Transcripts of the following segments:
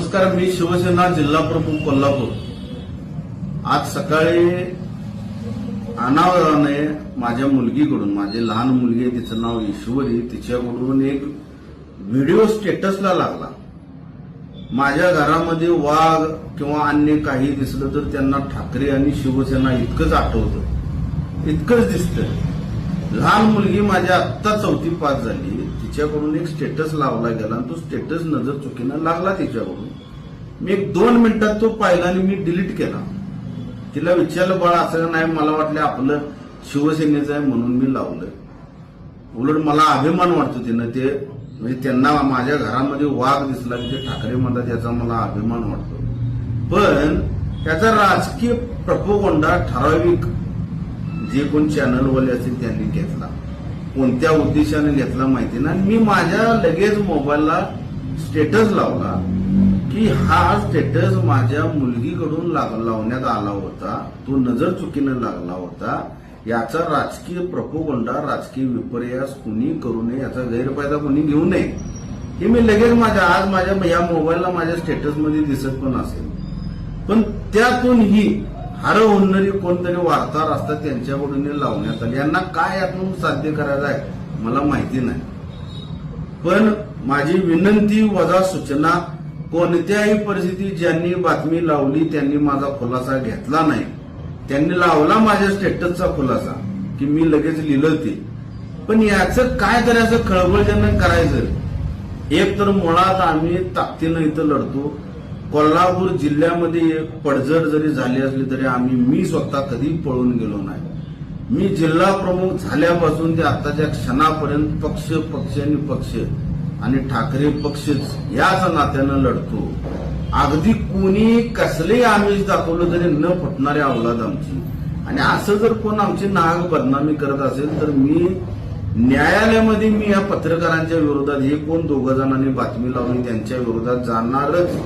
नमस्कार, मी शिवसेना जिल्हा प्रमुख कोल्हापूर। आज सकाळी अनावराने माझ्या मुलगीकडून, माझी लहान मुलगी आहे, तिचं नाव ईश्वरी, तिच्याकडून एक व्हिडिओ स्टेटसला लागला। माझ्या घरामध्ये वाघ किंवा अन्य काही दिसलं तर त्यांना ठाकरे आणि शिवसेना इतकंच आठवतं, इतकंच दिसतं। लहान मुलगी माझी आत्ता 4थी पास झाली, तिच्याकडून एक स्टेटस लावला गेला आणि तो स्टेटस नजर चुकीनं लागला तिच्याकडून। मी 1-2 मिनिटात तो पाहिला आणि मी डिलीट केला। तिला विचारलं, बाळा असं नाही, मला वाटलं आपलं शिवसेनेचं आहे म्हणून मी लावलं। उलट मला अभिमान वाटतो तिनं ते, म्हणजे त्यांना माझ्या घरामध्ये वाघ दिसला की ते ठाकरे म्हणतात याचा मला अभिमान वाटतो। पण त्याचा राजकीय प्रपोगंडा ठराविक जे कोण चॅनलवाले असतील त्यांनी घेतला, कोणत्या उद्देशाने घेतला माहिती नाही। मी माझ्या लगेच मोबाईलला स्टेटस लावला की हा स्टेटस माझ्या मुलगीकडून लावण्यात आला होता, तो नजर चुकीनं लागला होता। याचा राजकीय प्रपोगंडा, राजकीय विपर्यास कुणी करू नये, याचा गैरफायदा कुणी घेऊ नये, हे मी लगेच आज माझ्या या मोबाईलला माझ्या स्टेटसमध्ये दिसत पण असेल। पण त्यातून ही हार होणारी कोणतरी वार्ताहर असतात त्यांच्याकडून लावण्यात आली। यांना काय यातून साध्य करायचं आहे मला माहिती नाही, पण माझी विनंती वजा सूचना, कोणत्याही परिस्थितीत ज्यांनी बातमी लावली त्यांनी माझा खुलासा घेतला नाही। त्यांनी लावला माझ्या स्टेटसचा खुलासा की मी लगेच लिहिलं ते, पण याचं काय करायचं, खळबळजनक करायचं। एक तर मुळात आम्ही ताकदीनं इथं लढतो। कोल्हापूर जिल्ह्यामध्ये पडझड जरी झाली असली तरी मी स्वतः कधी पळून गेलो नाही। मी जिल्हा प्रमुख झाल्यापासून ते आताच्या क्षणापर्यंत पक्ष आणि ठाकरे पक्षच याच नात्यानं लढतो। अगदी कुणी कसलेही आमिष दाखवलं तरी न फुटणारी अवलाद आमची। आणि असं जर कोण आमची नाहक बदनामी करत असेल तर मी न्यायालयामध्ये मी या पत्रकारांच्या विरोधात, हे कोण 2 जणांनी बातमी लावली त्यांच्या विरोधात जाणारच।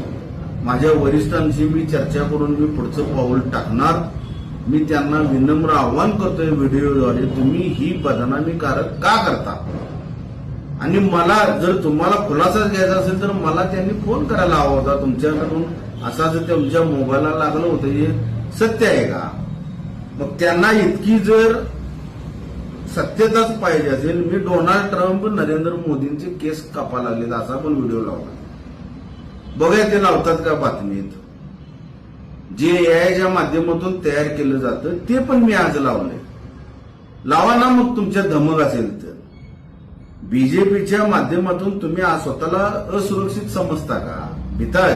माझ्या वरिष्ठांशी मी चर्चा करून मी पुढचं पाऊल टाकणार। मी त्यांना विनम्र आव्हान करतोय व्हिडिओद्वारे, तुम्ही ही बदनामी का करता? आणि मला जर तुम्हाला खुलासाच घ्यायचा असेल तर मला त्यांनी फोन करायला हवा होता तुमच्याकडून। असा जर तुमच्या मोबाईलला लागलं होतं, हे सत्य आहे का? मग त्यांना इतकी जर सत्यताच पाहिजे असेल, मी डोनाल्ड ट्रम्प, नरेंद्र मोदींचे केस कापा लागलेत असा पण व्हिडिओ लावला। बघा ते लावतात का बातमीत, जे एआयच्या माध्यमातून तयार केलं जातं ते पण मी आज लावलंय। लावा ना मग तुमच्या धमक असेल तर। बीजेपीच्या माध्यमातून तुम्ही स्वतःला असुरक्षित समजता का? भीता